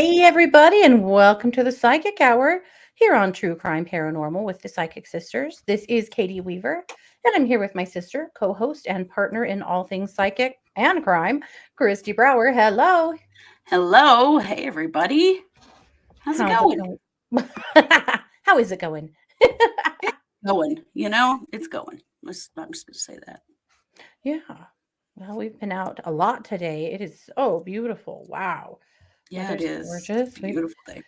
Hey, everybody, and welcome to the Psychic Hour here on True Crime Paranormal with the Psychic Sisters. This is Katie Weaver, and I'm here with my sister, co host, and partner in all things psychic and crime, Kristi Brower. Hello. Hello. Hey, everybody. How's it How's it going? going? How is it going? It's it's going. I'm just going to say that. Yeah. Well, we've been out a lot today. It is so beautiful. Wow. Yeah, it Weather's is. It's gorgeous. a We've beautiful day.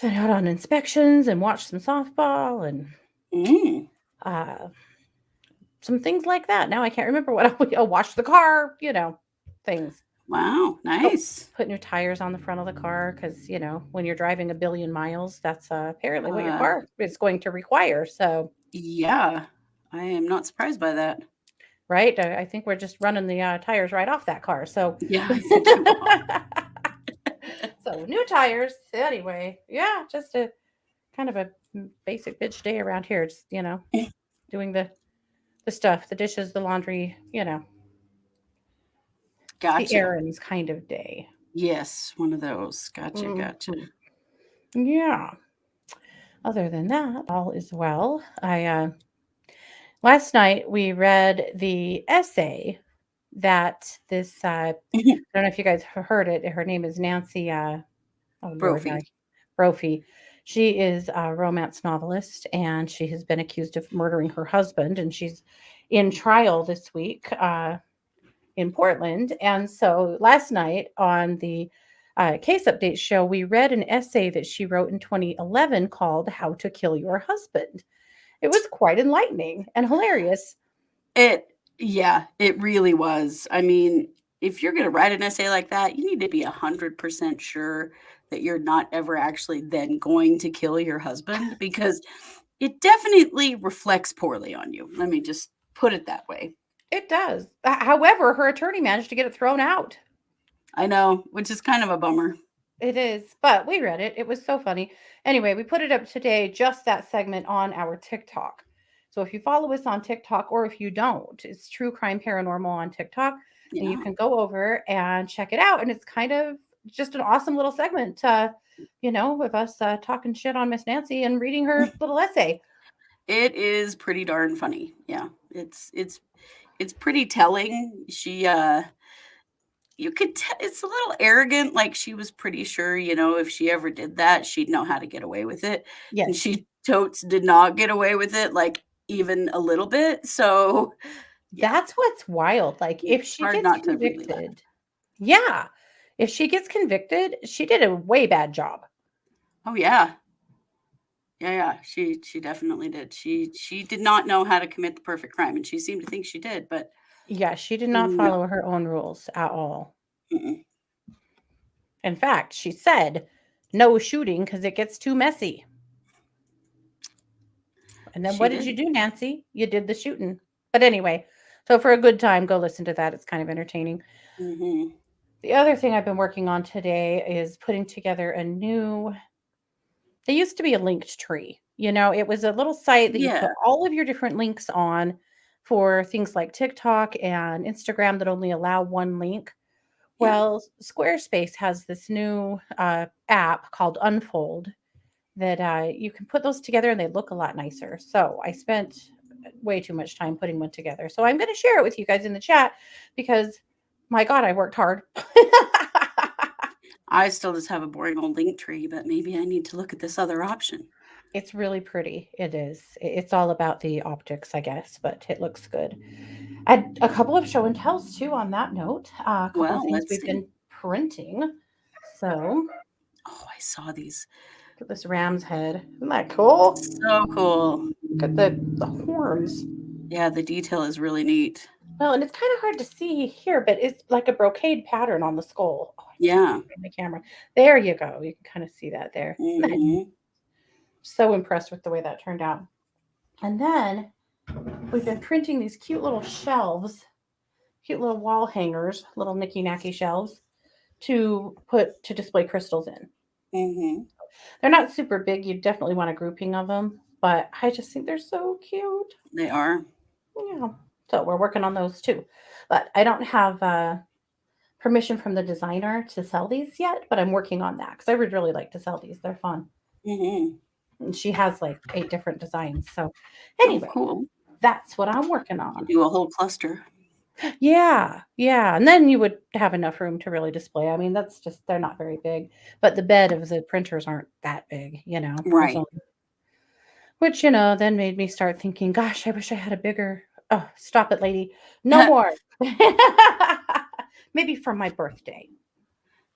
been out on inspections and watched some softball and Mm. uh, some things like that. Now I can't remember what wash the car, things. Wow. Oh, Nice. put new tires on the front of the car because, when you're driving a billion miles, that's apparently what your Uh, car is going to require. So, yeah, I am not surprised by that. right? I think we're just running the tires right off that car. So, Yeah, I think you are. so new tires. Anyway, yeah, just a kind of a basic bitch day around here. Just, doing the stuff, the dishes, the laundry, the Gotcha. errands kind of day. Yes, one of those. Gotcha. Gotcha. Mhm. Yeah. Other than that, all is well. I last night we read the essay that this I don't know if you guys heard it. Her name is Nancy oh Lord, now Brophy. Brophy. She is a romance novelist and she has been accused of murdering her husband and she's in trial this week in Portland. And so last night on the Case Update show, we read an essay that she wrote in 2011 called How to Kill Your Husband. It was quite enlightening and hilarious. It really was. I mean, if you're going to write an essay like that, you need to be 100% sure that you're not ever actually then going to kill your husband because it definitely reflects poorly on you. Let me just put it that way. It does. However, her attorney managed to get it thrown out. I know, which is kind of a bummer. It is, but we read it. It was so funny. Anyway, we put it up today, just that segment on our TikTok. So if you follow us on TikTok or if you don't, it's True Crime Paranormal on TikTok. And you Yeah. can go over and check it out. And it's kind of just an awesome little segment, with us talking shit on Miss Nancy and reading her little essay. It is pretty darn funny. Yeah. It's pretty telling. You could tell it's a little arrogant, like she was pretty sure, if she ever did that, she'd know how to get away with it, and Yes, she totes did not get away with it, like, even a little bit, so, yeah, that's what's wild. Like, if it's she hard gets not to really laugh. convicted, yeah, if she gets convicted, she did a way bad job. Oh, yeah. Yeah, she definitely did. She did not know how to commit the perfect crime, and she seemed to think she did, but Yeah, she did not no. follow her own rules at all. Mm-mm. In fact, she said no shooting because it gets too messy. And then She what did did. you do, Nancy? You did the shooting. But anyway, so for a good time, go listen to that. It's kind of entertaining. Mhm. The other thing I've been working on today is putting together a new, they used to be a linked tree. It was a little site that you Yeah, put all of your different links on for things like TikTok and Instagram that only allow one link. yeah. Well, Squarespace has this new app called Unfold that you can put those together and they look a lot nicer. So I spent way too much time putting one together. So I'm going to share it with you guys in the chat because my God, I worked hard. I still just have a boring old link tree, but maybe I need to look at this other option. It's really pretty. It is. It's all about the optics, I guess, but it looks good. I had a couple of show and tells too on that note. A couple of Well, things let's we've see. been printing. So Oh, I saw these. look at this ram's head. Isn't that cool? So cool. Look at the horns. Yeah, the detail is really neat. Well, and it's kind of hard to see here, but it's like a brocade pattern on the skull. Oh, I can't Yeah. find the camera. There you go. You can kind of see that there. Mhm. So impressed with the way that turned out. And then we've been printing these cute little shelves, cute little wall hangers, little nicky nacky shelves to put to display crystals in. Mhm. They're not super big. You definitely want a grouping of them, but I just think they're so cute. They are. Yeah. So we're working on those too. But I don't have permission from the designer to sell these yet, but I'm working on that because I would really like to sell these. They're fun. Mm-hmm. And she has like 8 different designs. So Oh, anyway, cool. that's what I'm working You on. do a whole cluster. Yeah, yeah. And then you would have enough room to really display. I mean, that's just they're not very big, but the bed of the printers aren't that big, There's Right. only, which, then made me start thinking, gosh, I wish I had a bigger. Oh, stop it, lady. No more. Maybe for my birthday.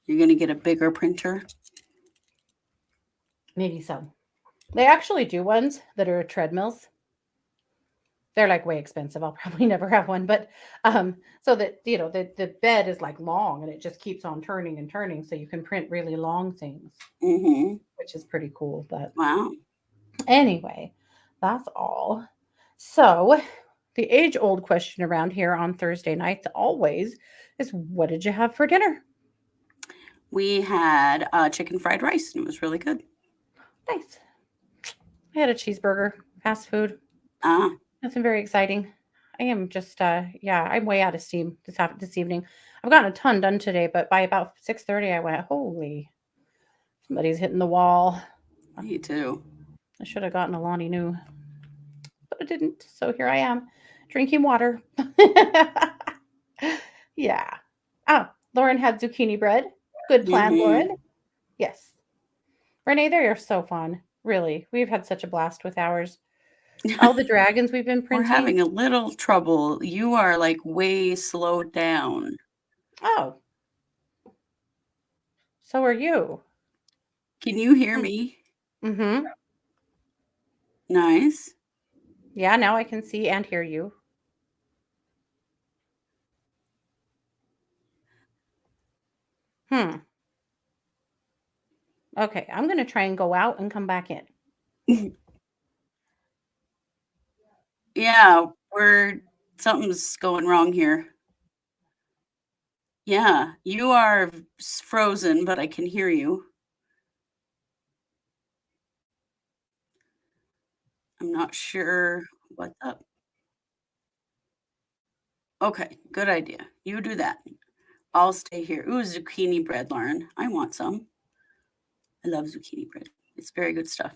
You're going to get a bigger printer? Maybe so. They actually do ones that are treadmills. They're like way expensive. I'll probably never have one, but so that the bed is like long and it just keeps on turning and turning, so you can print really long things, Mm-hmm. which is pretty cool. But Wow. anyway, that's all. So the age-old question around here on Thursday nights always is, what did you have for dinner? We had chicken fried rice, and it was really good. Nice. I had a cheeseburger, fast food. Ah, Nothing very exciting. I am just yeah, I'm way out of steam this evening. I've gotten a ton done today, but by about 6:30 I went, holy, somebody's hitting the wall. me too. I should have gotten a Lonnie New, but I didn't. So here I am, drinking water. Yeah. Oh, Lauren had zucchini bread. Good plan, Mm-hmm. Lauren. Yes. Renee, they are so fun. Really. We've had such a blast with ours. All the dragons we've been We're printing. having a little trouble. You are like way slowed down. Oh, so are you. Can you hear me? Mm-hmm. Nice. Yeah, now I can see and hear you. Hmm. Okay, I'm going to try and go out and come back in. Yeah, something's going wrong here. Yeah, you are frozen, but I can hear you. I'm not sure what's up. Okay, good idea. You do that. I'll stay here. Ooh, zucchini bread, Lauren. I want some. I love zucchini bread. It's very good stuff.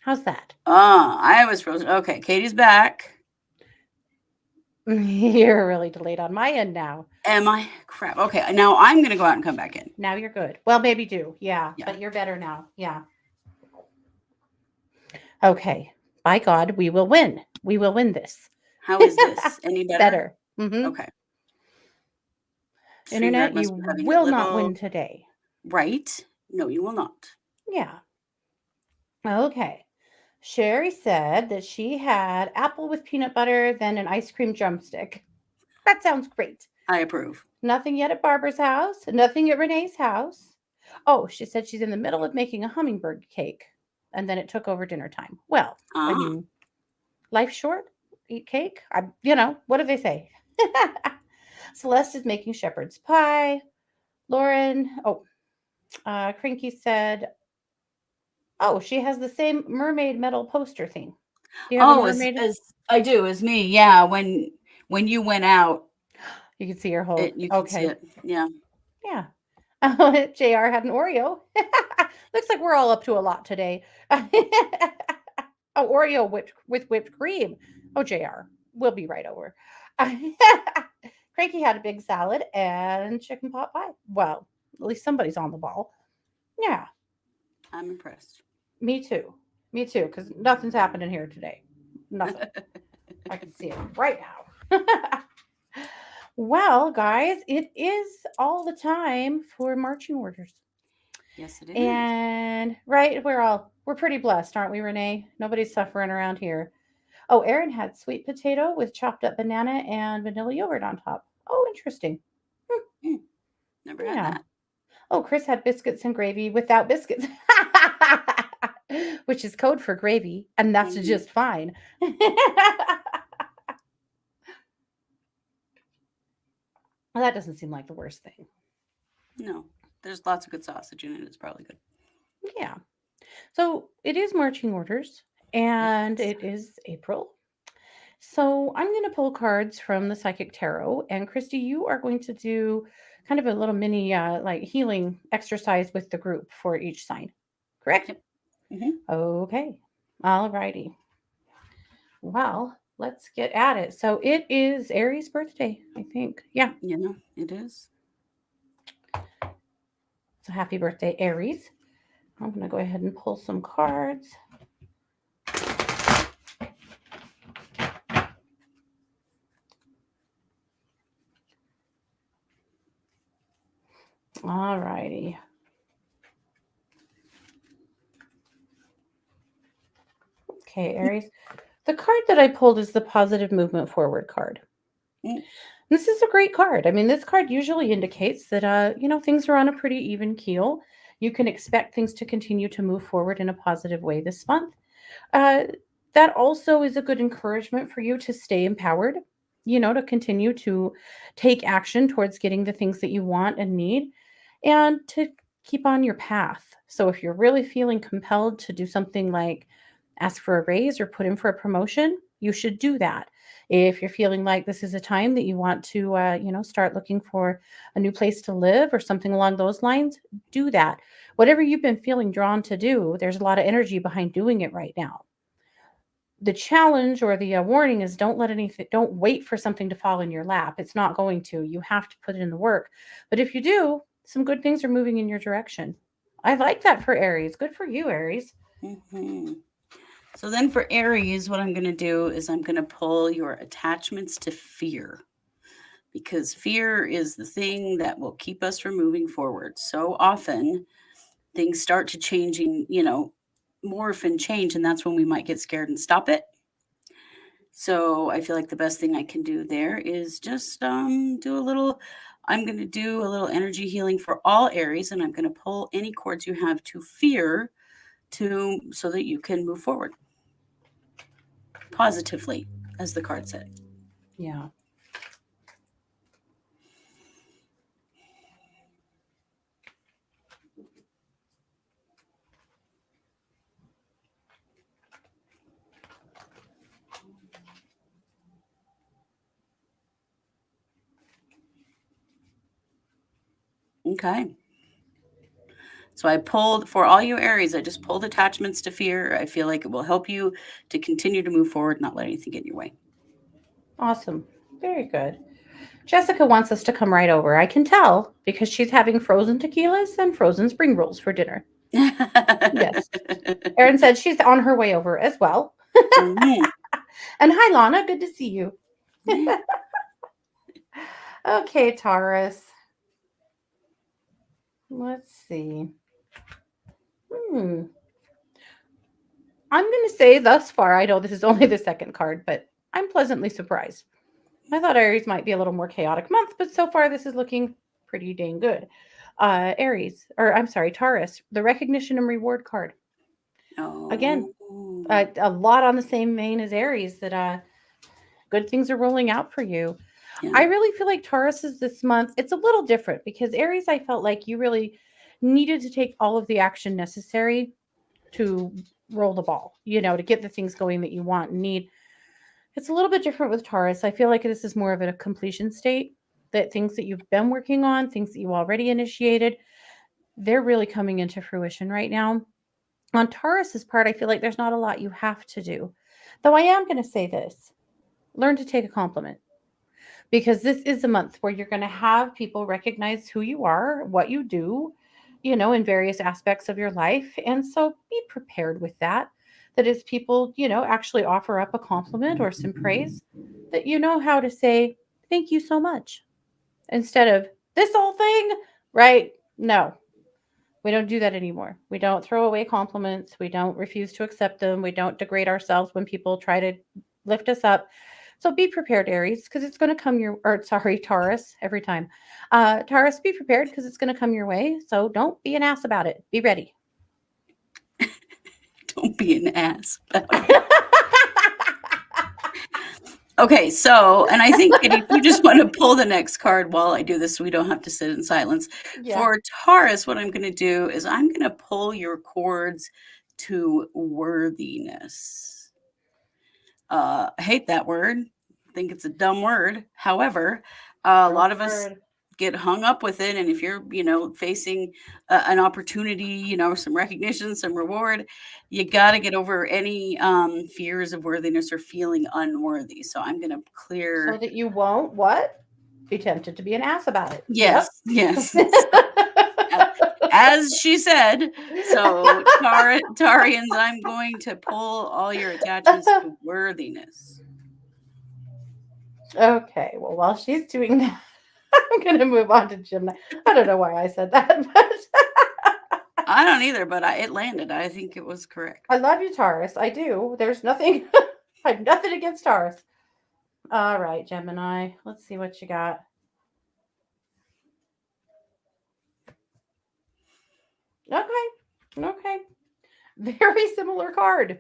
How's that? Ah, I was frozen. Okay, Katie's back. You're really delayed on my end now. Am I? Crap. Okay, now I'm going to go out and come back in. Now you're good. Well, maybe do. Yeah, Yeah. but you're better now. Yeah. Okay. By God, we will win. We will win this. How is this? Any better? Better. Mm-hmm. Okay. Internet, StreamYard must you be having a will not little... win today. Right? No, you will not. Yeah. Okay. Sherry said that she had apple with peanut butter, then an ice cream drumstick. That sounds great. I approve. Nothing yet at Barbara's house, nothing at Renee's house. Oh, she said she's in the middle of making a hummingbird cake, and then it took over dinner time. Well, I Ah, mean, life's short. Eat cake. What do they say? Celeste is making shepherd's pie. Lauren, Cranky said, oh, she has the same mermaid metal poster thing. Do you have a mermaid? as I do, as me. Yeah, when you went out, You can see her whole. you can see it. Yeah. Yeah. JR had an Oreo. Looks like we're all up to a lot today. Oh, Oreo with whipped cream. Oh, JR, we'll be right over. Cranky had a big salad and chicken pot pie. Well, at least somebody's on the ball. Yeah, I'm impressed. me too. Me too, because nothing's happening here today. Nothing. I can see it right now. Well, guys, it is all the time for marching orders. Yes, it is. And right, we're pretty blessed, aren't we, Renee? Nobody's suffering around here. Oh, Erin had sweet potato with chopped up banana and vanilla yogurt on top. Oh, interesting. Never had Yeah. that. Oh, Chris had biscuits and gravy without biscuits, which is code for gravy, and that's just fine. Well, that doesn't seem like the worst thing. No, there's lots of good sausage in it. It's probably good. Yeah. So it is marching orders, and it is April. So I'm going to pull cards from the Psychic Tarot, and Kristi, you are going to do kind of a little mini like healing exercise with the group for each sign. Correct? Yep. Hmm. Okay. All righty. Well, let's get at it. So it is Aries' birthday, I think. Yeah. It is. So happy birthday, Aries. I'm going to go ahead and pull some cards. All righty. Okay, Aries. The card that I pulled is the positive movement forward card. Mm. This is a great card. I mean, this card usually indicates that things are on a pretty even keel. You can expect things to continue to move forward in a positive way this month. Uh, that also is a good encouragement for you to stay empowered, to continue to take action towards getting the things that you want and need and to keep on your path. So if you're really feeling compelled to do something like ask for a raise or put in for a promotion, you should do that. If you're feeling like this is a time that you want to, start looking for a new place to live or something along those lines, do that. Whatever you've been feeling drawn to do, there's a lot of energy behind doing it right now. The challenge or the warning is don't wait for something to fall in your lap. It's not going to. You have to put in the work. But if you do, some good things are moving in your direction. I like that for Aries. Good for you, Aries. Hmm. So then for Aries, what I'm going to do is I'm going to pull your attachments to fear, because fear is the thing that will keep us from moving forward. So often things start to changing, morph and change, and that's when we might get scared and stop it. So I feel like the best thing I can do there is just do a little. I'm going to do a little energy healing for all Aries, and I'm going to pull any cords you have to fear to so that you can move forward positively, as the card said. Yeah. Okay. So I pulled for all you Aries, I just pulled attachments to fear. I feel like it will help you to continue to move forward, not let anything get in your way. Awesome. Very good. Jessica wants us to come right over. I can tell because she's having frozen tequilas and frozen spring rolls for dinner. Yes. Erin said she's on her way over as well. Mhm. And hi, Lana. Good to see you. Yeah. Okay, Taurus. Let's see. I'm going to say thus far, I know this is only the second card, but I'm pleasantly surprised. I thought Aries might be a little more chaotic month, but so far this is looking pretty dang good. Taurus, the recognition and reward card. Again, Oh. a lot on the same vein as Aries that good things are rolling out for you. Yeah. I really feel like Taurus is this month. It's a little different because Aries, I felt like you really needed to take all of the action necessary to roll the ball, to get the things going that you want and need. It's a little bit different with Taurus. I feel like this is more of a completion state, that things that you've been working on, things that you already initiated, they're really coming into fruition right now. On Taurus's part, I feel like there's not a lot you have to do. Though I am going to say this, learn to take a compliment, because this is a month where you're going to have people recognize who you are, what you do, in various aspects of your life. And so be prepared with that. That as people, actually offer up a compliment or some praise, that you know how to say, thank you so much, instead of this whole thing, right? No, we don't do that anymore. We don't throw away compliments. We don't refuse to accept them. We don't degrade ourselves when people try to lift us up. So be prepared, Aries, because it's going to come Taurus, every time. Taurus, be prepared because it's going to come your way. So don't be an ass about it. Be ready. Don't be an ass about it. Okay, so, and I think that if you just want to pull the next card while I do this, so we don't have to sit in silence. Yeah. For Taurus, what I'm going to do is I'm going to pull your cords to worthiness. I hate that word. I think it's a dumb word. However, a Girl lot of us card. get hung up with it. And if you're, facing an opportunity, some recognition, some reward, you got to get over any fears of worthiness or feeling unworthy. So I'm going to So clear. that you won't what? Be tempted to be an ass about it. Yes, Yep. yes. So, as she said, so Tarians, I'm going to pull all your attachments to worthiness. Okay, well, while she's doing that, I'm going to move on to Gemini. I don't know why I said that, but I don't either, but it landed. I think it was correct. I love you, Taurus. I do. There's nothing, I have nothing against Taurus. All right, Gemini. Let's see what you got. Okay. Very similar card.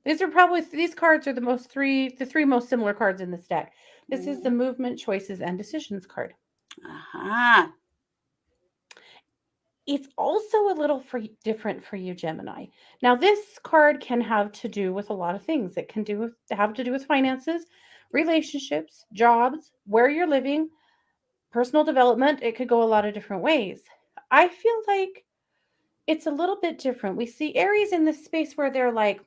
These cards are the three most similar cards in this deck. This is the movement, choices, and decisions card. Aha. It's also a little different for you, Gemini. Now, this card can have to do with a lot of things. It can have to do with finances, relationships, jobs, where you're living, personal development. It could go a lot of different ways. I feel like it's a little bit different. We see Aries in this space where they're like,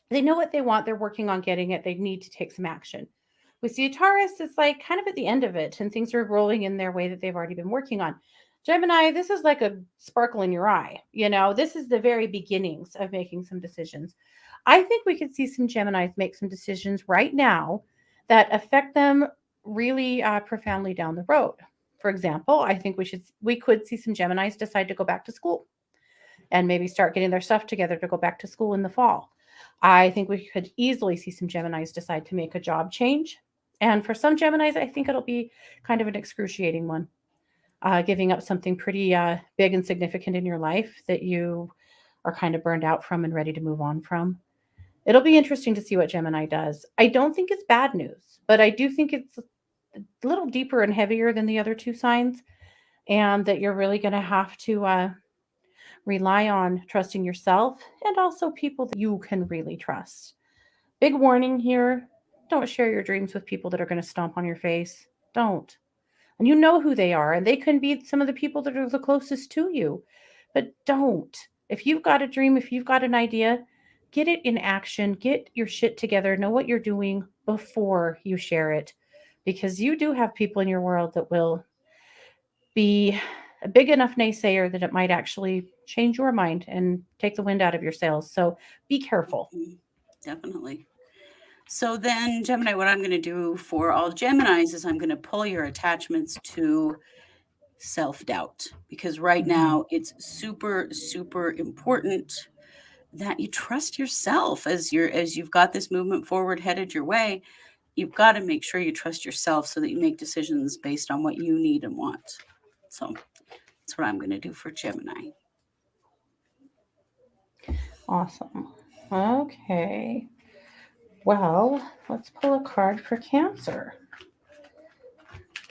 they know what they want, they're working on getting it, they need to take some action. We see a Taurus is like kind of at the end of it and things are rolling in their way that they've already been working on. Gemini, this is like a sparkle in your eye. This is the very beginnings of making some decisions. I think we could see some Geminis make some decisions right now that affect them really profoundly down the road. For example, I think we could see some Geminis decide to go back to school and maybe start getting their stuff together to go back to school in the fall. I think we could easily see some Geminis decide to make a job change. And for some Geminis, I think it'll be kind of an excruciating one, giving up something pretty big and significant in your life that you are kind of burned out from and ready to move on from. It'll be interesting to see what Gemini does. I don't think it's bad news, but I do think it's a little deeper and heavier than the other two signs, and that you're really going to have to rely on trusting yourself and also people that you can really trust. Big warning here, don't share your dreams with people that are going to stomp on your face. Don't. And you know who they are, and they can be some of the people that are the closest to you. But don't. If you've got a dream, if you've got an idea, get it in action, get your shit together, know what you're doing before you share it. Because you do have people in your world that will be a big enough naysayer that it might actually change your mind and take the wind out of your sails. So be careful. Definitely. So then, Gemini, what I'm going to do for all Geminis is I'm going to pull your attachments to self-doubt, because right Mhm. now it's super, super important that you trust yourself as you've got this movement forward headed your way. You've got to make sure you trust yourself so that you make decisions based on what you need and want. So that's what I'm going to do for Gemini. Awesome. Okay. Well, let's pull a card for Cancer.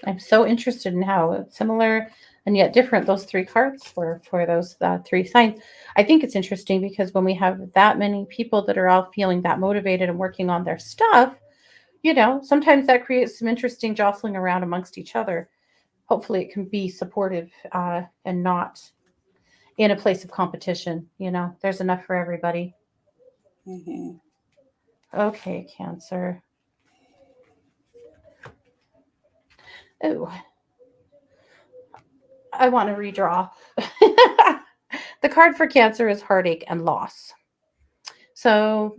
I'm so interested in how similar and yet different those three cards were for those three signs. I think it's interesting because when we have that many people that are all feeling that motivated and working on their stuff, sometimes that creates some interesting jostling around amongst each other. Hopefully, it can be supportive and not in a place of competition. There's enough for everybody. Mm-hmm. Okay, Cancer. Oh, I want to redraw. The card for Cancer is heartache and loss. So,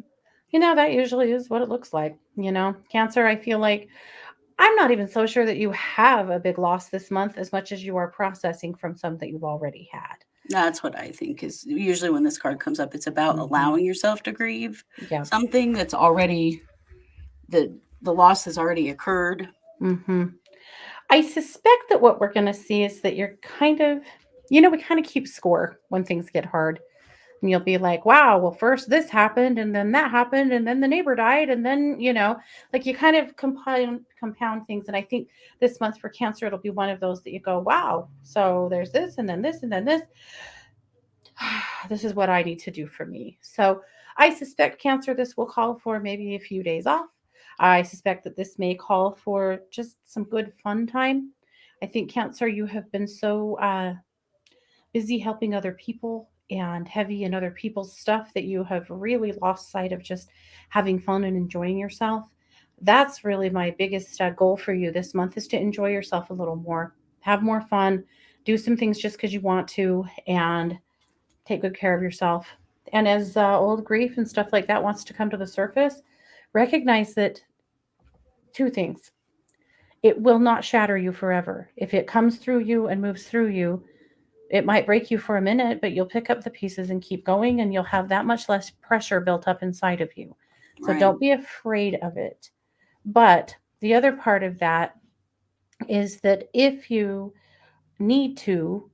that usually is what it looks like. Cancer, I feel like I'm not even so sure that you have a big loss this month as much as you are processing from some that you've already had. That's what I think is usually when this card comes up, it's about Hmm. allowing yourself to grieve Yeah. something that's already the loss has already occurred. Hmm. I suspect that what we're going to see is that you're kind of, we kind of keep score when things get hard. And you'll be like, wow, well, first this happened, and then that happened, and then the neighbor died, and then, like you kind of compound things. And I think this month for Cancer, it'll be one of those that you go, wow, so there's this, and then this, and then this. This is what I need to do for me. So I suspect Cancer, this will call for maybe a few days off. I suspect that this may call for just some good fun time. I think Cancer, you have been so busy helping other people and heavy in other people's stuff that you have really lost sight of just having fun and enjoying yourself. That's really my biggest goal for you this month, is to enjoy yourself a little more, have more fun, do some things just because you want to, and take good care of yourself. And as old grief and stuff like that wants to come to the surface, recognize that two things: it will not shatter you forever. If it comes through you and moves through you, it might break you for a minute, but you'll pick up the pieces and keep going, and you'll have that much less pressure built up inside of you. So Right. don't be afraid of it. But the other part of that is that if you need to,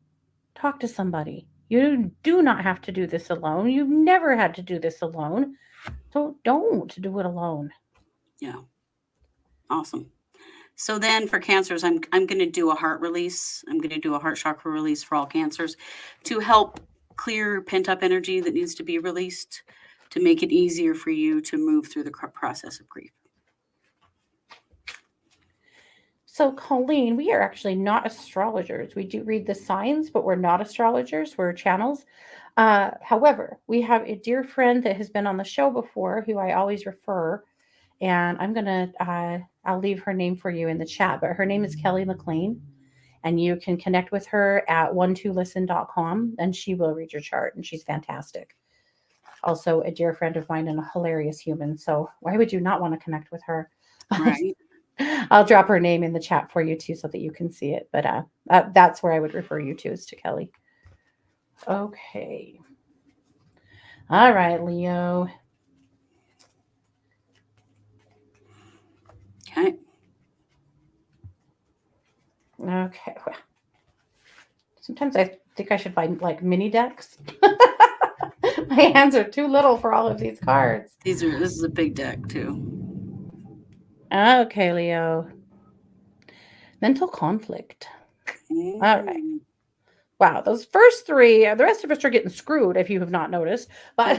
talk to somebody. You do not have to do this alone. You've never had to do this alone. So don't do it alone. Yeah. Awesome. So then for cancers, I'm going to do a heart release. I'm going to do a heart chakra release for all cancers to help clear pent up energy that needs to be released, to make it easier for you to move through the process of grief. So, Colleen, we are actually not astrologers. We do read the signs, but we're not astrologers. We're channels. However, we have a dear friend that has been on the show before who I always refer, and I'll leave her name for you in the chat, but her name is Kelly McLean, and you can connect with her at 12listen.com, and she will read your chart, and she's fantastic. Also, a dear friend of mine and a hilarious human. So, why would you not want to connect with her? Right. I'll drop her name in the chat for you too, so that you can see it. But that's where I would refer you to, is to Kelly. Okay. All right, Leo. Okay. Okay. Well, sometimes I think I should buy like mini decks. My hands are too little for all of these cards. This is a big deck too. Okay, Leo. Mental conflict. All right. Wow, those first three, the rest of us are getting screwed if you have not noticed. But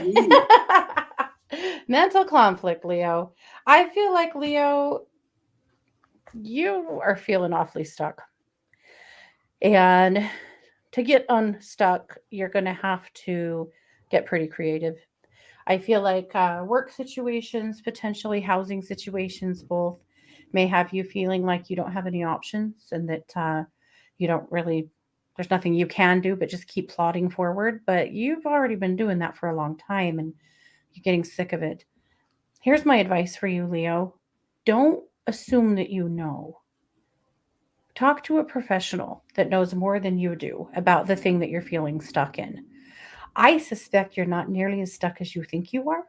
mental conflict, Leo. I feel like, Leo, you are feeling awfully stuck. And to get unstuck, you're going to have to get pretty creative. I feel like work situations, potentially housing situations, both may have you feeling like you don't have any options, and that you don't really, there's nothing you can do but just keep plodding forward. But you've already been doing that for a long time, and you're getting sick of it. Here's my advice for you, Leo: don't assume that you know. Talk to a professional that knows more than you do about the thing that you're feeling stuck in. I suspect you're not nearly as stuck as you think you are.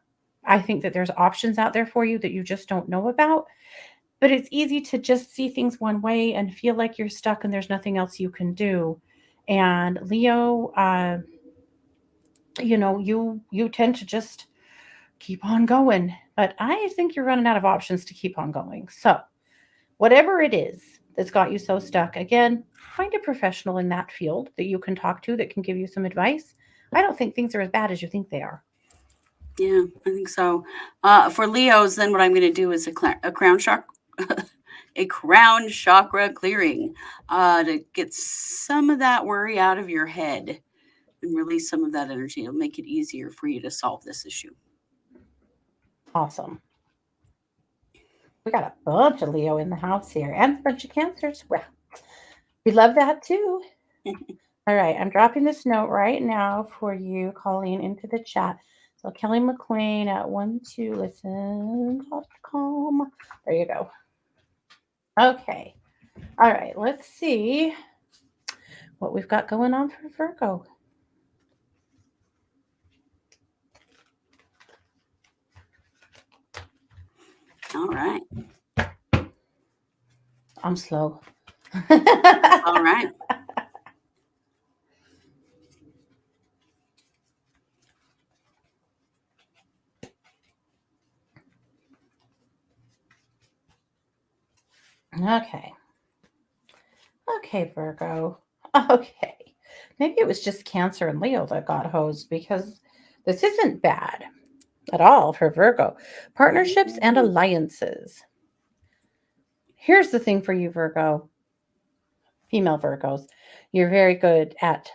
I think that there's options out there for you that you just don't know about. But it's easy to just see things one way and feel like you're stuck and there's nothing else you can do. And Leo, you tend to just keep on going. But I think you're running out of options to keep on going. So whatever it is that's got you so stuck, again, find a professional in that field that you can talk to that can give you some advice. I don't think things are as bad as you think they are. Yeah, I think so. For Leos, then what I'm going to do is a crown chakra, a crown chakra clearing, to get some of that worry out of your head and release some of that energy. It'll make it easier for you to solve this issue. Awesome. We got a bunch of Leo in the house here and a bunch of Cancers. Well, we love that too. All right, I'm dropping this note right now for you, Colleen, into the chat. So Kelly McLean at 12listen.com. There you go. Okay. All right, let's see what we've got going on for Virgo. All right. I'm slow. All right. Okay. Okay, Virgo. Okay. Maybe it was just Cancer and Leo that got hosed, because this isn't bad. at all for Virgo. Partnerships and Ooh. alliances. Here's the thing for you, Virgo, female Virgos. You're very good at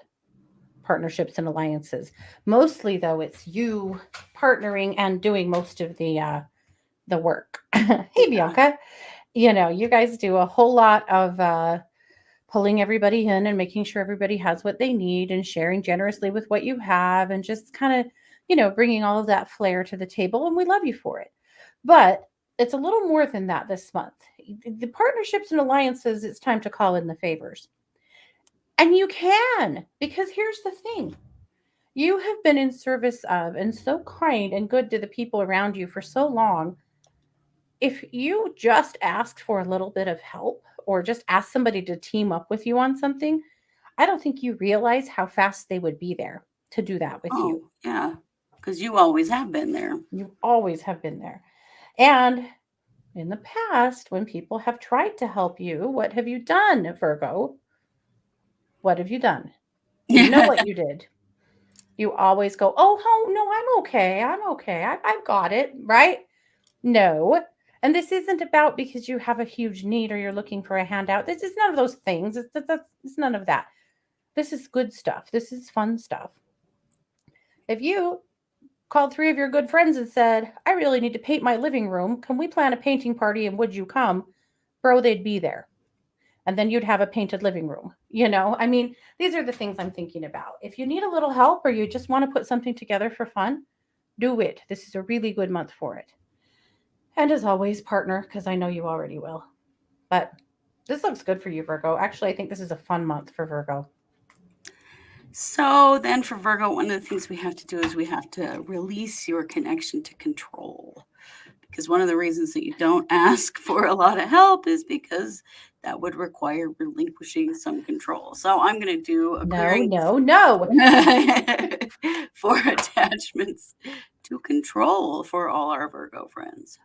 partnerships and alliances. Mostly, though, it's you partnering and doing most of the work. Hey, Yeah. Bianca. You guys do a whole lot of pulling everybody in and making sure everybody has what they need and sharing generously with what you have and just kind of, bringing all of that flair to the table. And we love you for it. But it's a little more than that this month. The partnerships and alliances, it's time to call in the favors. And you can, because here's the thing. You have been in service of and so kind and good to the people around you for so long. If you just asked for a little bit of help or just asked somebody to team up with you on something, I don't think you realize how fast they would be there to do that with you. Oh, yeah. Because you always have been there. You always have been there. And in the past, when people have tried to help you, what have you done, Virgo? What have you done? You know what you did. You always go, oh, no, I'm okay. I'm okay. I've got it, right? No. And this isn't about because you have a huge need or you're looking for a handout. This is none of those things. It's none of that. This is good stuff. This is fun stuff. If you called three of your good friends and said, I really need to paint my living room. Can we plan a painting party and would you come? Bro, they'd be there. And then you'd have a painted living room. I mean, these are the things I'm thinking about. If you need a little help or you just want to put something together for fun, do it. This is a really good month for it. And as always, partner, because I know you already will. But this looks good for you, Virgo. Actually, I think this is a fun month for Virgo. So then for Virgo, one of the things we have to do is we have to release your connection to control. Because one of the reasons that you don't ask for a lot of help is because that would require relinquishing some control. So I'm going to do a No, clearing no. for attachments to control for all our Virgo friends.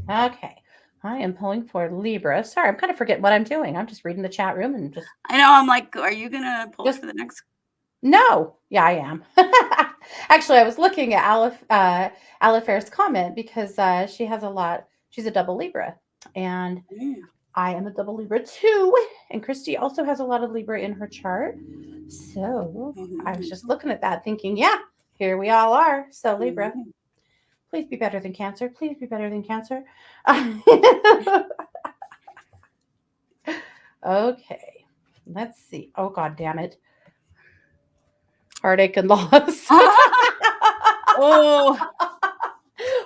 Okay. I am pulling for Libra. Sorry, I'm kind of forgetting what I'm doing. I'm just reading the chat room and I know. I'm like, are you going to pull just for the next? no. Yeah, I am. Actually, I was looking at Alifair's comment because she has a lot. She's a double Libra, and Mm. I am a double Libra too. And Kristi also has a lot of Libra in her chart. So I was just looking at that, thinking, yeah, here we all are. So Libra, please be better than Cancer. Please be better than Cancer. Okay, let's see. Oh, God damn it. Heartache and loss. Oh,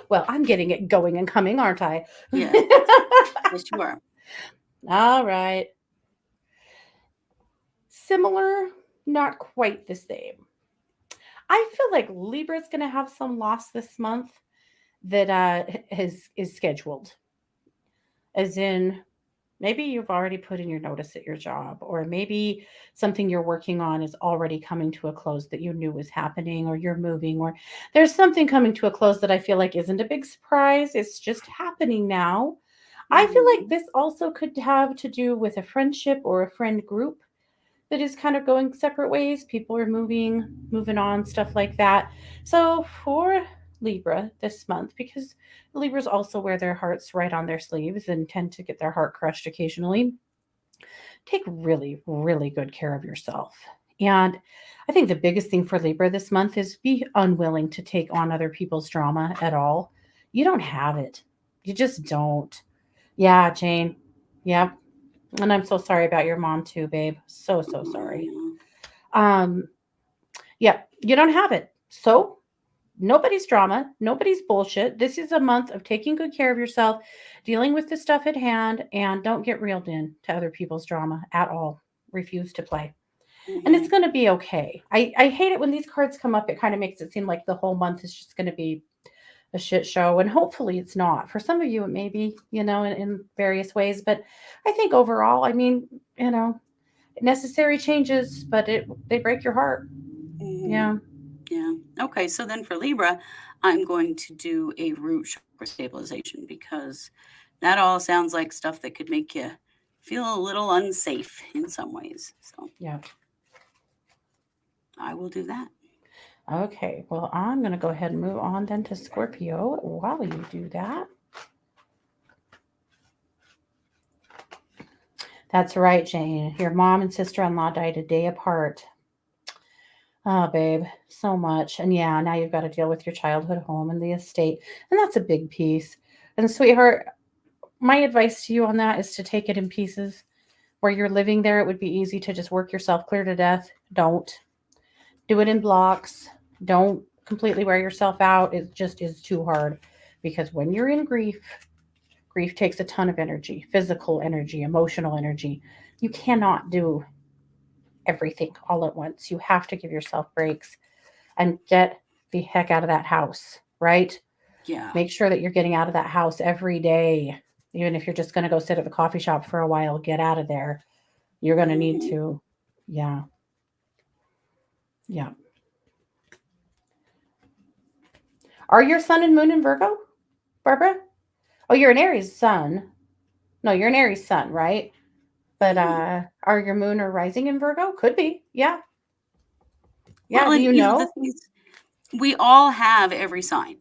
Well, I'm getting it going and coming, aren't I? yes. Yes, you are. All right. Similar, not quite the same. I feel like Libra's going to have some loss this month that is scheduled. As in, maybe you've already put in your notice at your job, or maybe something you're working on is already coming to a close that you knew was happening, or you're moving, or there's something coming to a close that I feel like isn't a big surprise. It's just happening now. I feel like this also could have to do with a friendship or a friend group that is kind of going separate ways. People are moving on, stuff like that. So for Libra this month, because Libras also wear their hearts right on their sleeves and tend to get their heart crushed occasionally, take really, really good care of yourself. And I think the biggest thing for Libra this month is be unwilling to take on other people's drama at all. You don't have it. You just don't. Yeah, Jane. Yep. And I'm so sorry about your mom too, babe. So sorry. Um, yeah, you don't have it. So nobody's drama, nobody's bullshit. This is a month of taking good care of yourself, dealing with the stuff at hand, and don't get reeled in to other people's drama at all. Refuse to play. And it's going to be okay. I hate it when these cards come up. It kind of makes it seem like the whole month is just going to be a shit show. And hopefully it's not. For some of you, it may be, in various ways. But I think overall, I mean, necessary changes, but they break your heart. Mhm. Yeah. Yeah. Okay. So then for Libra, I'm going to do a root chakra stabilization because that all sounds like stuff that could make you feel a little unsafe in some ways. So Yeah. I will do that. Okay. Well, I'm going to go ahead and move on then to Scorpio while you do that. That's right, Jane. Your mom and sister-in-law died a day apart. Oh, babe, so much. And yeah, now you've got to deal with your childhood home and the estate. And that's a big piece. And sweetheart, my advice to you on that is to take it in pieces. Where you're living there, it would be easy to just work yourself clear to death. Don't do it in blocks. Don't completely wear yourself out. It just is too hard. Because when you're in grief, grief takes a ton of energy, physical energy, emotional energy. You cannot do everything all at once. You have to give yourself breaks and get the heck out of that house, right? Yeah. Make sure that you're getting out of that house every day. Even if you're just going to go sit at the coffee shop for a while, get out of there. You're going to need Mhm. to. Yeah. Yeah. Are your sun and moon in Virgo, Barbara? Oh, you're an Aries sun. No, you're an Aries sun, right? But Mhm. are your moon or rising in Virgo? Could be. Yeah. Yeah. Well, Do and you the know? thing is, we all have every sign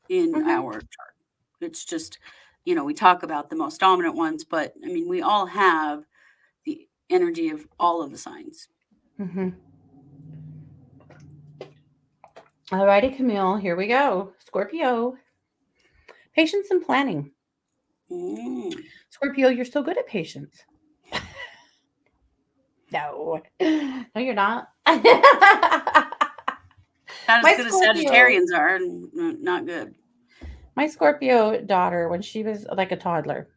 in Mm-hmm. our chart. It's just, we talk about the most dominant ones, but I mean, we all have the energy of all of the signs. Mm-hmm. All righty, Camille. Here we go. Scorpio. Patience and planning. Mm. Scorpio, you're so good at patience. No. No, you're not. Not as my good as Scorpio, Sagittarians are, not good. my Scorpio daughter, when she was like a toddler,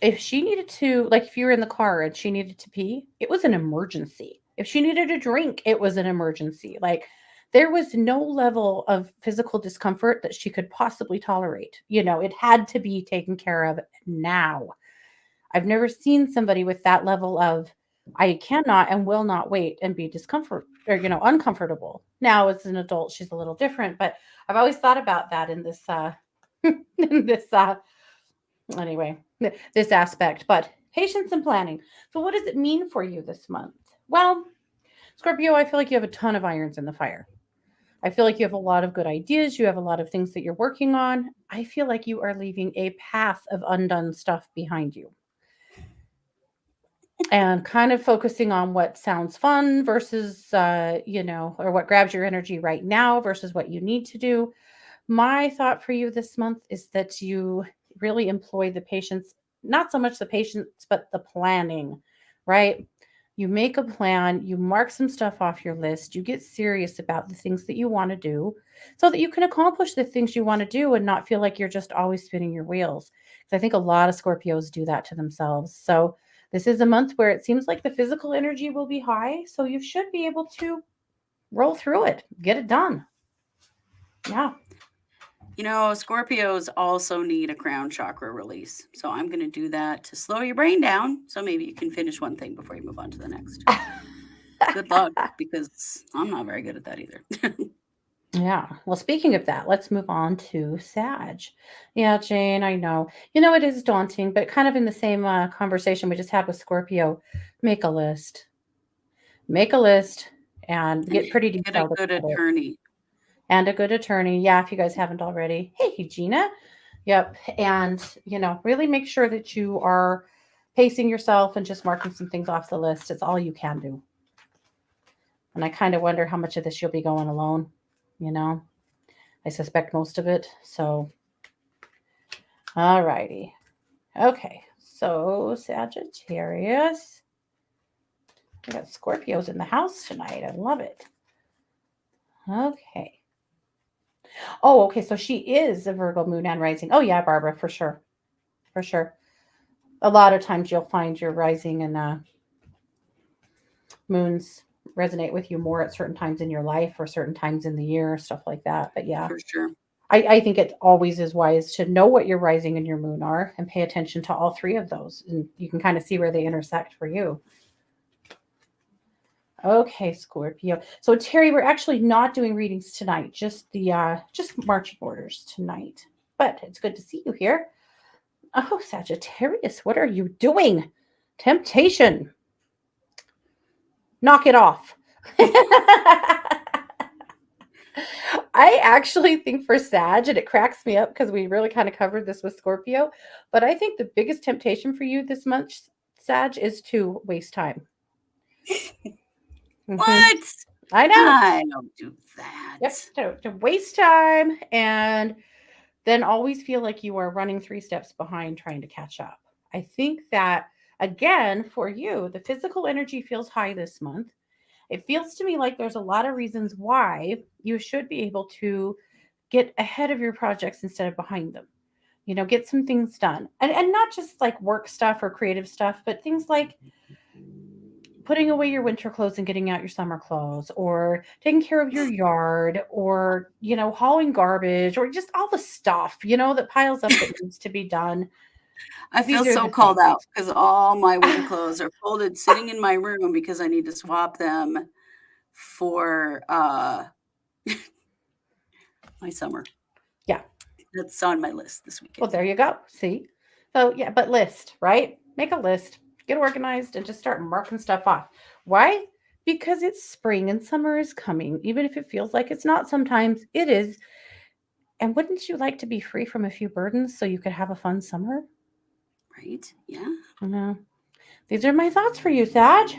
if she needed to, like if you were in the car and she needed to pee, it was an emergency. If she needed a drink, it was an emergency. Like there was no level of physical discomfort that she could possibly tolerate. It had to be taken care of now. I've never seen somebody with that level of I cannot and will not wait and be discomfort or uncomfortable. Now as an adult, she's a little different, but I've always thought about that in this in this anyway, this aspect. But patience and planning. So what does it mean for you this month? Well, Scorpio, I feel like you have a ton of irons in the fire. I feel like you have a lot of good ideas. You have a lot of things that you're working on. I feel like you are leaving a path of undone stuff behind you and kind of focusing on what sounds fun versus, or what grabs your energy right now versus what you need to do. My thought for you this month is that you really employ the patience, not so much the patience, but the planning, right? You make a plan, you mark some stuff off your list, you get serious about the things that you want to do so that you can accomplish the things you want to do and not feel like you're just always spinning your wheels. Because I think a lot of Scorpios do that to themselves. So, this is a month where it seems like the physical energy will be high. So, you should be able to roll through it, get it done. Yeah. Scorpios also need a crown chakra release. So I'm going to do that to slow your brain down. So maybe you can finish one thing before you move on to the next. Good luck, because I'm not very good at that either. Yeah. Well, speaking of that, let's move on to Sag. Yeah, Jane, I know. It is daunting, but kind of in the same conversation we just had with Scorpio, make a list. Make a list and And get pretty get a detailed good about it. attorney. And a good attorney. Yeah, if you guys haven't already. Hey, Gina. Yep. And, really make sure that you are pacing yourself and just marking some things off the list. It's all you can do. And I kind of wonder how much of this you'll be going alone, you know? I suspect most of it. So, all righty. Okay. So, Sagittarius. We got Scorpios in the house tonight. I love it. Okay. Oh, okay. So she is a Virgo moon and rising. Oh, yeah, Barbara, for sure. For sure. A lot of times you'll find your rising and moons resonate with you more at certain times in your life or certain times in the year, stuff like that. But yeah, For sure. I think it always is wise to know what your rising and your moon are and pay attention to all three of those. And you can kind of see where they intersect for you. Okay, Scorpio. So Terry, we're actually not doing readings tonight, just marching orders tonight. But it's good to see you here. Oh, Sagittarius, what are you doing? Temptation. Knock it off. I actually think for Sag, and it cracks me up because we really kind of covered this with Scorpio, but I think the biggest temptation for you this month, Sag, is to waste time. Hmm. What? I know. I don't do Yep. that. To waste time and then always feel like you are running three steps behind trying to catch up. I think that, again, for you, the physical energy feels high this month. It feels to me like there's a lot of reasons why you should be able to get ahead of your projects instead of behind them. Get some things done. And not just like work stuff or creative stuff, but things like putting away your winter clothes and getting out your summer clothes, or taking care of your yard, or hauling garbage, or just all the stuff that piles up that needs to be done. I feel These are so the called things. out because all my winter clothes are folded sitting in my room because I need to swap them for my summer. Yeah. That's on my list this Well, weekend. there you go. See? So, yeah, but list, right? Make a list, get organized, and just start marking stuff off. Why? Because it's spring and summer is coming. Even if it feels like it's not, sometimes it is. And wouldn't you like to be free from a few burdens so you could have a fun summer? Right? Yeah. No. These are my thoughts for you, Sag.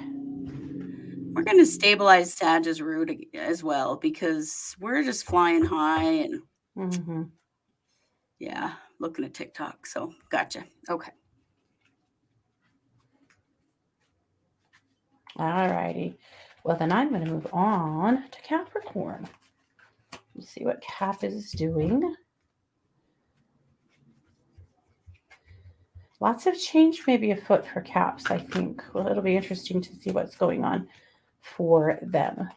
We're going to stabilize Sag's root as well because we're just flying high and Mm-hmm. yeah, looking at TikTok. So, gotcha. Okay. All righty. Well, then I'm going to move on to Capricorn. Let's see what Cap is doing. Lots of change maybe afoot for Caps, I think. Well, it'll be interesting to see what's going on for them.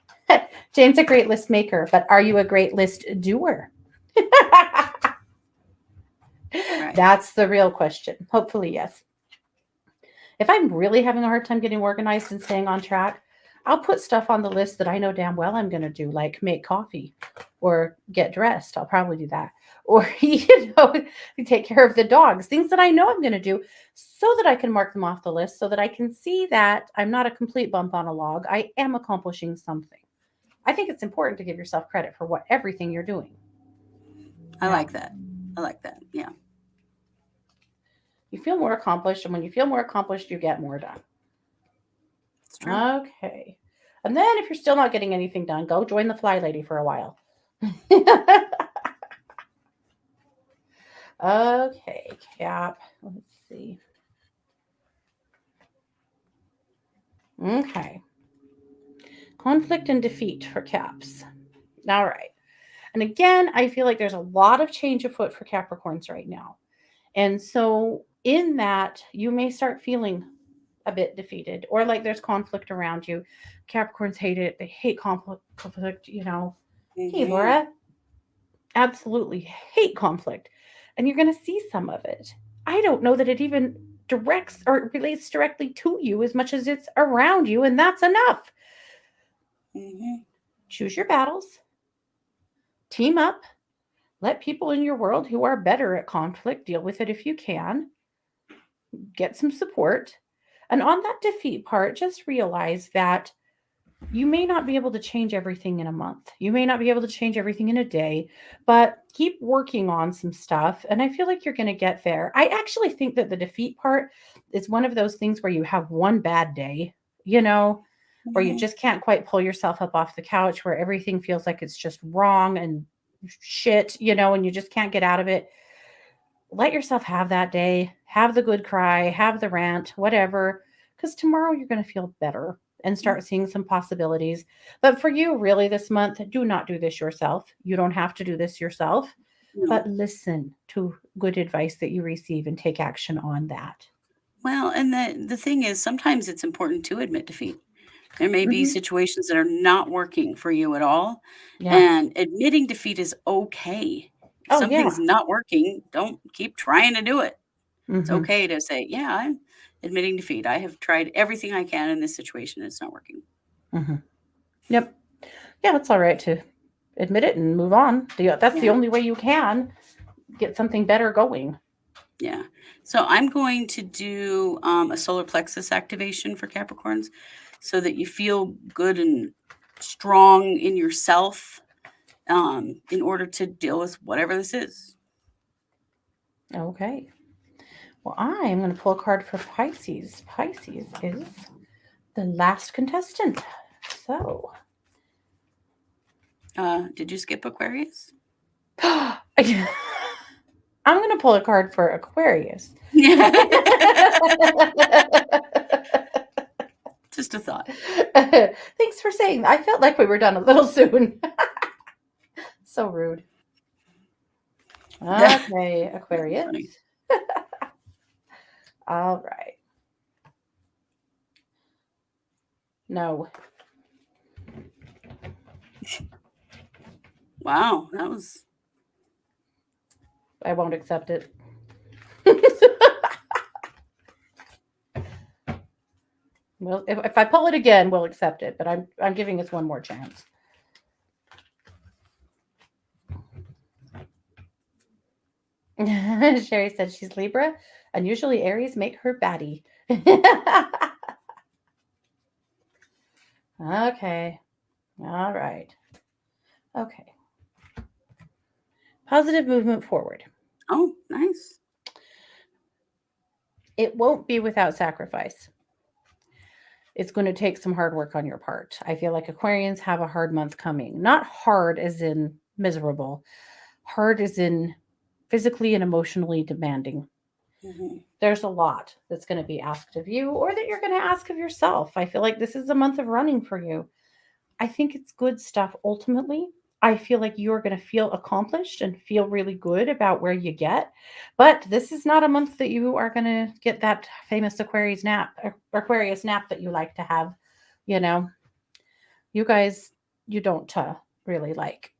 Jane's a great list maker, but are you a great list doer? Right. That's the real question. Hopefully, yes. If I'm really having a hard time getting organized and staying on track, I'll put stuff on the list that I know damn well I'm going to do, like make coffee or get dressed. I'll probably do that. Or, take care of the dogs, things that I know I'm going to do so that I can mark them off the list so that I can see that I'm not a complete bump on a log. I am accomplishing something. I think it's important to give yourself credit for everything you're doing. I Yeah. like that. I like that. Yeah. You feel more accomplished, and when you feel more accomplished, you get more done. It's true. Okay. And then if you're still not getting anything done, go join the Fly Lady for a while. Okay, Cap. Let's see. Okay. Conflict and defeat for Caps. All right. And again, I feel like there's a lot of change afoot for Capricorns right now. And so, in that, you may start feeling a bit defeated or like there's conflict around you. Capricorns hate it. They hate conflict. Hey, Mm-hmm. Laura, absolutely hate conflict. And you're going to see some of it. I don't know that it even directs or relates directly to you as much as it's around you, and that's enough. Mm-hmm. Choose your battles, team up, let people in your world who are better at conflict deal with it if you can, get some support. And on that defeat part, just realize that you may not be able to change everything in a month. You may not be able to change everything in a day, but keep working on some stuff. And I feel like you're going to get there. I actually think that the defeat part is one of those things where you have one bad day, where you Mm-hmm. just can't quite pull yourself up off the couch, where everything feels like it's just wrong and shit, and you just can't get out of it. Let yourself have that day, have the good cry, have the rant, whatever, because tomorrow you're going to feel better and start seeing some possibilities. But for you, really, this month, do not do this yourself. You don't have to do this yourself, No. but listen to good advice that you receive and take action on that. Well, and the thing is, sometimes it's important to admit defeat. There may be Hmm. situations that are not working for you at all, Yeah. and admitting defeat is okay. If Oh, yeah. something's not working, don't keep trying to do it. It's Hmm. okay to say, "Yeah, I'm admitting defeat. I have tried everything I can in this situation, and it's not working." Hmm. Yep. Yeah, it's all right to admit it and move on. That's the Yeah. only way you can get something better going. Yeah. So I'm going to do a solar plexus activation for Capricorns so that you feel good and strong in yourself in order to deal with whatever this is. Okay. Well, I'm going to pull a card for Pisces. Pisces is the last contestant. So, Did you skip Aquarius? I'm going to pull a card for Aquarius. Just a thought. Thanks for saying that. I felt like we were done a little soon. So rude. Okay, Aquarius. Funny. All right. No. Wow, that was I won't accept it. Well, if I pull it again, we'll accept it. But I'm giving us one more chance. Sherry said she's Libra, and usually Aries make her batty. Okay. All right. Okay. Positive movement forward. oh nice. It won't be without sacrifice. It's going to take some hard work on your part. I feel like Aquarians have a hard month coming. Not hard as in miserable, hard as in physically and emotionally demanding. Hmm. There's a lot that's going to be asked of you or that you're going to ask of yourself. I feel like this is a month of running for you. I think it's good stuff ultimately. I feel like you're going to feel accomplished and feel really good about where you get. But this is not a month that you are going to get that famous Aquarius nap that you like to have. You know, you guys, you don't really like.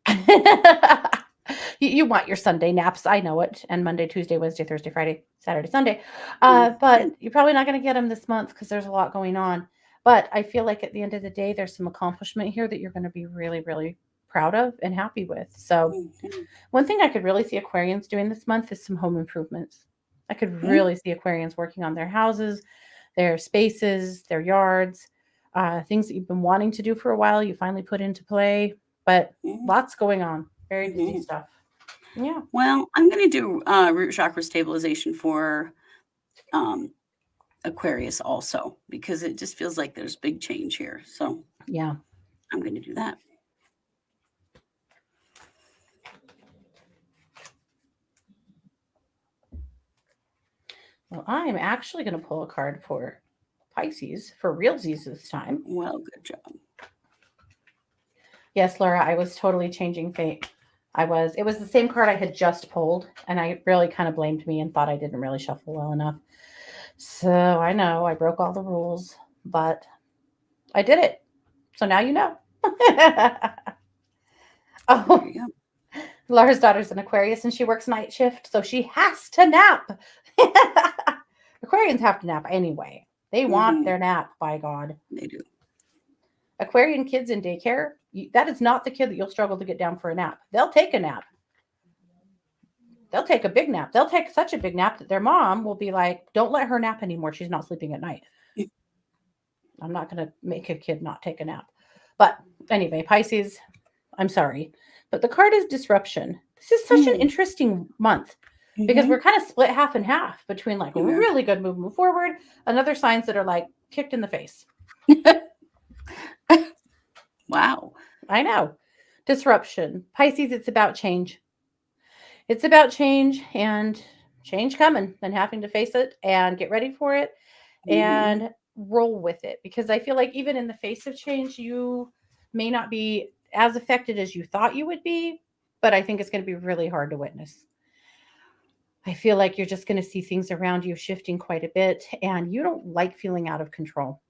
You want your Sunday naps. I know it. And Monday, Tuesday, Wednesday, Thursday, Friday, Saturday, Sunday. But you're probably not going to get them this month because there's a lot going on. But I feel like at the end of the day, there's some accomplishment here that you're going to be really, really proud of and happy with. So, Hmm. one thing I could really see Aquarians doing this month is some home improvements. I could really see Aquarians working on their houses, their spaces, their yards, things that you've been wanting to do for a while, you finally put into play. But lots going on, very busy stuff. Yeah. Well, I'm going to do root chakra stabilization for Aquarius also because it just feels like there's big change here. So Yeah. I'm going to do that. Well, I'm actually going to pull a card for Pisces for realsies this time. Well, good job. Yes, Laura, I was totally changing fate. It was the same card I had just pulled, and I really kind of blamed me and thought I didn't really shuffle well enough. So I know I broke all the rules, but I did it. So now you know. There Oh, you go. Laura's daughter's an Aquarius and she works night shift, so she has to nap. Aquarians have to nap anyway. They want their nap, by God. They do. Aquarian kids in daycare, that is not the kid that you'll struggle to get down for a nap. They'll take a nap. They'll take a big nap. They'll take such a big nap that their mom will be like, don't let her nap anymore. She's not sleeping at night. I'm not going to make a kid not take a nap. But anyway, Pisces, I'm sorry. But the card is disruption. This is such an interesting month because we're kind of split half and half between like really good movement forward and other signs that are like kicked in the face. Wow. I know. Disruption. Pisces, it's about change. It's about change and change coming and having to face it and get ready for it and roll with it. Because I feel like even in the face of change, you may not be as affected as you thought you would be, but I think it's going to be really hard to witness. I feel like you're just going to see things around you shifting quite a bit and you don't like feeling out of control.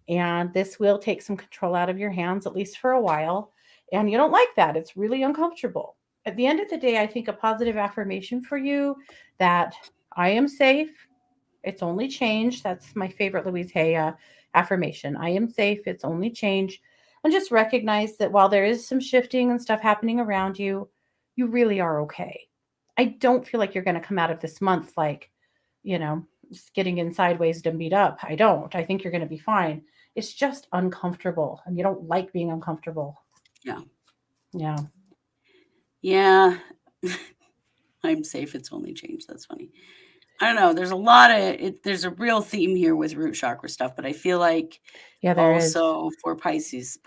And this will take some control out of your hands, at least for a while. And you don't like that. It's really uncomfortable. At the end of the day, I think a positive affirmation for you that I am safe. It's only change. That's my favorite Louise Hay affirmation. I am safe. It's only change. And just recognize that while there is some shifting and stuff happening around you, you really are okay. I don't feel like you're going to come out of this month like, just getting in sideways and beat up. I don't. I think you're going to be fine. It's just uncomfortable and you don't like being uncomfortable. Yeah. Yeah. Yeah. I'm safe. It's only change. That's funny. I don't know. There's a lot of there's a real theme here with root chakra stuff, but I feel like There is. also for Pisces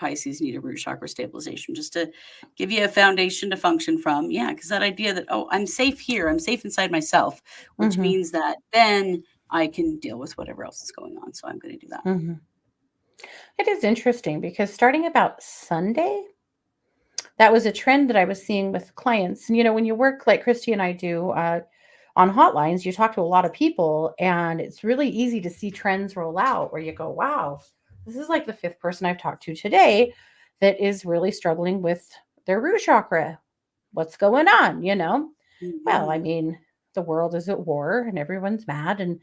need a root chakra stabilization just to give you a foundation to function from. Yeah, because that idea that, oh, I'm safe here, I'm safe inside myself, which means that then I can deal with whatever else is going on. So I'm going to do that. It is interesting because starting about Sunday, that was a trend that I was seeing with clients. And, when you work like Kristi and I do on hotlines, you talk to a lot of people and it's really easy to see trends roll out where you go, wow, this is like the fifth person I've talked to today that is really struggling with their root chakra. What's going on? Well, I mean, the world is at war and everyone's mad and,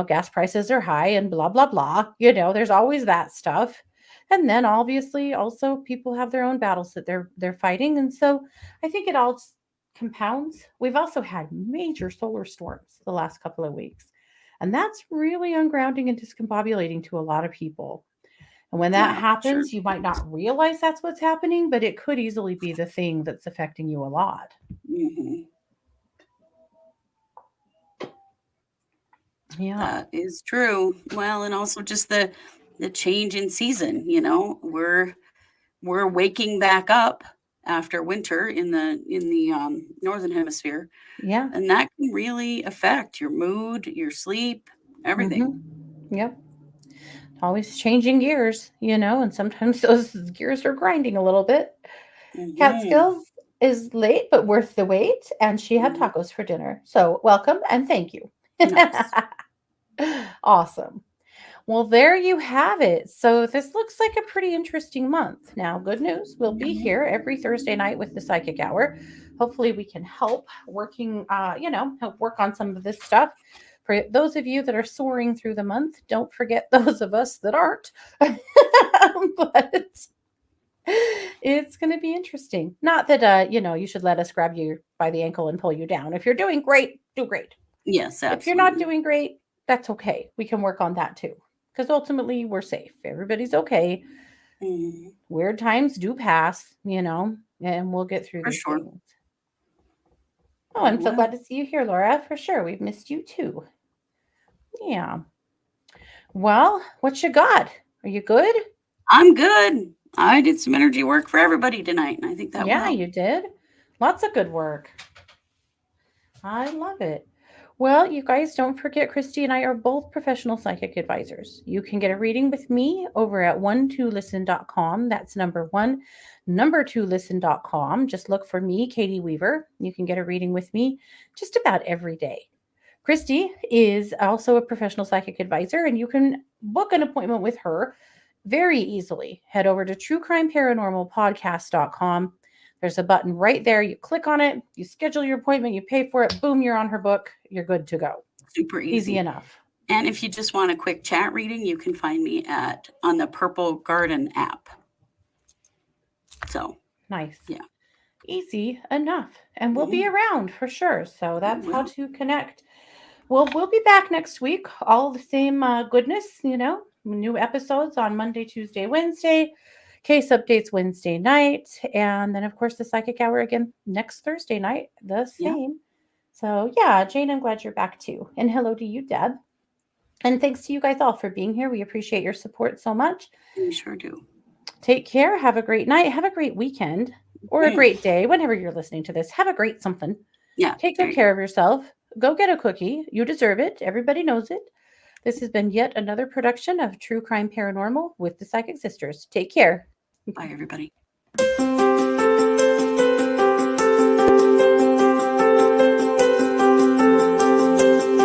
gas prices are high and blah, blah, blah. There's always that stuff. And then obviously also people have their own battles that they're fighting. And so I think it all compounds. We've also had major solar storms the last couple of weeks. And that's really ungrounding and discombobulating to a lot of people. And when that happens, you might not realize that's what's happening, but it could easily be the thing that's affecting you a lot. Yeah. That is true. Well, and also just the change in season, we're waking back up after winter in the northern hemisphere. Yeah. And that can really affect your mood, your sleep, everything. Yep. Always changing gears, and sometimes those gears are grinding a little bit. Catskills is late but worth the wait, and she had tacos for dinner. So welcome and thank you. Nice. Awesome. Well, there you have it. So this looks like a pretty interesting month. Now, good news, we'll be here every Thursday night with the Psychic Hour. Hopefully we can help help work on some of this stuff. For those of you that are soaring through the month, don't forget those of us that aren't. But it's going to be interesting. Not that, you should let us grab you by the ankle and pull you down. If you're doing great, do great. Yes, absolutely. If you're not doing great, that's okay. We can work on that too. Because ultimately we're safe. Everybody's okay. Weird times do pass, and we'll get through these things. Oh, I'm so glad to see you here, Laura. For sure. We've missed you too. Yeah. Well, what you got? Are you good? I'm good. I did some energy work for everybody tonight, and I think that Yeah, you did. Lots of good work. I love it. Well, you guys don't forget, Kristi and I are both professional psychic advisors. You can get a reading with me over at 12listen.com. That's number 1, number 2listen.com. Just look for me, Katie Weaver. You can get a reading with me just about every day. Kristi is also a professional psychic advisor, and you can book an appointment with her very easily. Head over to truecrimeparanormalpodcast.com. There's a button right there. You click on it, you schedule your appointment, you pay for it, boom, you're on her book. You're good to go. Super Easy enough. And if you just want a quick chat reading, you can find me on the Purple Garden app. So nice. Yeah. Easy enough. And we'll be around for sure. So that's how to connect. Well, we'll be back next week. All the same goodness, new episodes on Monday, Tuesday, Wednesday. Case updates Wednesday night. And then, of course, the Psychic Hour again next Thursday night. The same. Yeah. So, yeah, Jane, I'm glad you're back too. And hello to you, Deb. And thanks to you guys all for being here. We appreciate your support so much. We sure do. Take care. Have a great night. Have a great weekend or a great day. Whenever you're listening to this, have a great something. Yeah. Take good care of yourself. Go get a cookie. You deserve it. Everybody knows it. This has been yet another production of True Crime Paranormal with the Psychic Sisters. Take care. Bye, everybody.